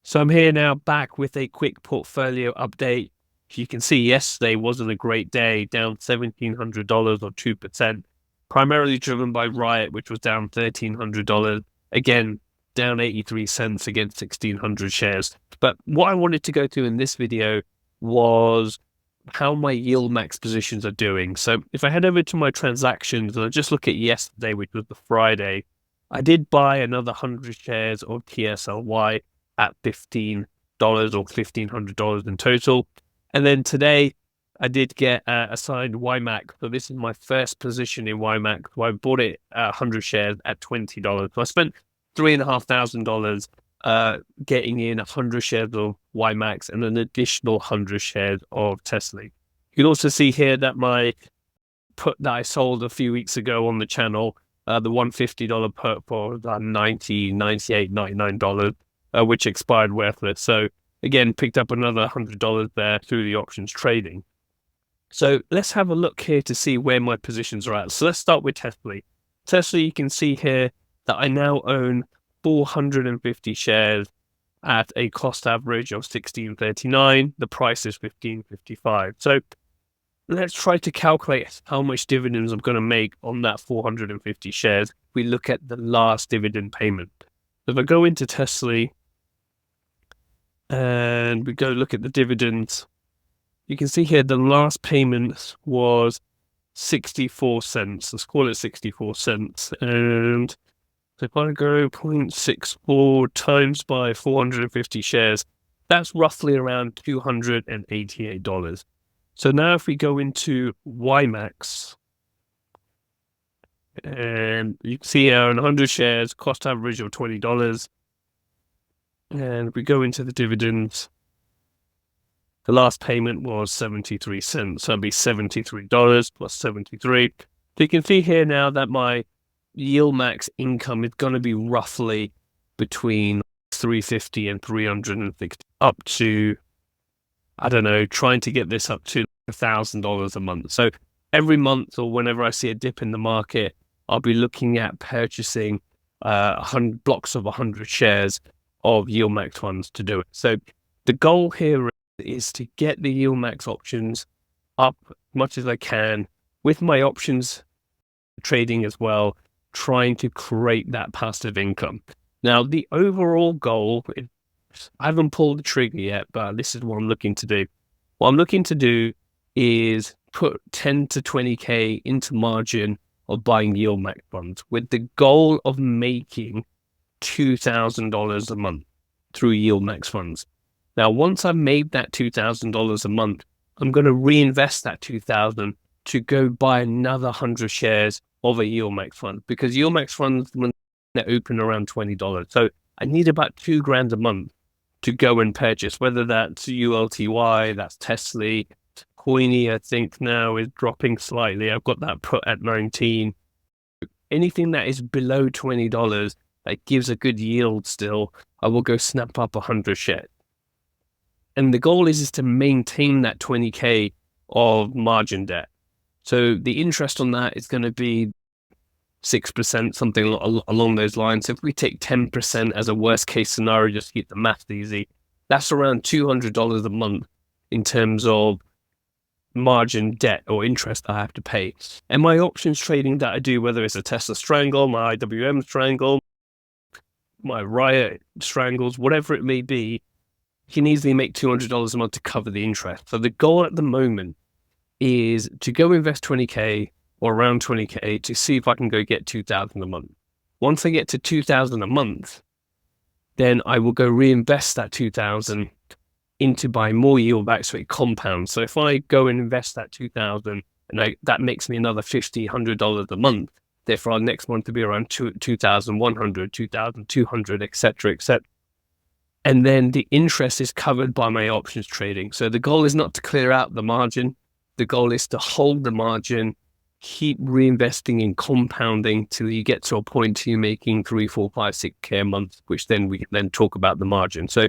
So I'm here now back with a quick portfolio update. You can see yesterday wasn't a great day, down $1,700 or 2%, primarily driven by Riot, which was down $1,300. Again, down 83 cents against 1,600 shares. But what I wanted to go through in this video was how my Yieldmax positions are doing. So if I head over to my transactions and I just look at yesterday, which was the Friday, I did buy another 100 shares of TSLY at $15 or $1,500 in total. And then today I did get assigned YMAX. So this is my first position in YMAX. So I bought it 100 shares at $20. So I spent $3,500 getting in 100 shares of YMAX and an additional 100 shares of TSLY. You can also see here that my put that I sold a few weeks ago on the channel, the $150 put for $90, $98, $99, which expired worthless. So again, picked up another $100 there through the options trading. So let's have a look here to see where my positions are at. So let's start with TSLY. TSLY, you can see here that I now own 450 shares at a cost average of 16.39. The price is 15.55. So let's try to calculate how much dividends I'm going to make on that 450 shares. We look at the last dividend payment. So if I go into TSLY and we go look at the dividends, you can see here the last payment was 64 cents. Let's call it 64 cents. And so if I go 0.64 times by 450 shares, that's roughly around $288. So now if we go into YMAX, and you can see here on 100 shares, cost average of $20. And we go into the dividends. The last payment was 73 cents. So that'd be $73 plus 73. So you can see here now that my Yieldmax income is going to be roughly between 350 and 360, up to, I don't know, trying to get this up to $1,000 a month. So every month or whenever I see a dip in the market, I'll be looking at purchasing 100 blocks of 100 shares of Yieldmax funds to do it. So the goal here is to get the Yieldmax options up as much as I can with my options trading as well, trying to create that passive income. Now, the overall goal, I haven't pulled the trigger yet, but this is what I'm looking to do. What I'm looking to do is put 10 to 20K into margin of buying Yieldmax funds with the goal of making $2,000 a month through Yieldmax funds. Now, once I've made that $2,000 a month, I'm going to reinvest that $2,000 to go buy another 100 shares of a Yieldmax fund, because Yieldmax funds, when they're open, around $20. So I need about $2,000 a month to go and purchase, whether that's ULTY, that's TSLY, Coiny, I think now is dropping slightly. I've got that put at 19. Anything that is below $20 that gives a good yield still, I will go snap up 100 shares. And the goal is to maintain that 20K of margin debt. So the interest on that is going to be 6%, something along those lines. If we take 10% as a worst case scenario, just to keep the math easy, that's around $200 a month in terms of margin debt or interest I have to pay. And my options trading that I do, whether it's a Tesla strangle, my IWM strangle, my Riot strangles, whatever it may be, you can easily make $200 a month to cover the interest. So the goal at the moment is to go invest 20K or around 20K to see if I can go get 2,000 a month. Once I get to 2,000 a month, then I will go reinvest that 2,000 into buying more Yieldmax so it compounds. So if I go and invest that 2,000 and that makes me another $50, $100 a month, therefore our next month will be around 2,100, 2,200, etc., etc. And then the interest is covered by my options trading. So the goal is not to clear out the margin. The goal is to hold the margin, keep reinvesting in compounding till you get to a point you're making 3, 4, 5, 6K a month, which then we can then talk about the margin. So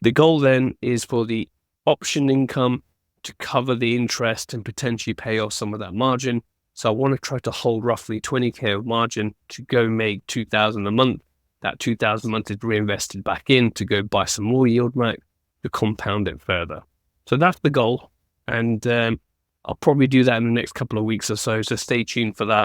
the goal then is for the option income to cover the interest and potentially pay off some of that margin. So I want to try to hold roughly 20K of margin to go make 2,000 a month. that 2,000 a month is reinvested back in to go buy some more Yieldmax to compound it further. So that's the goal. And I'll probably do that in the next couple of weeks or so. So stay tuned for that.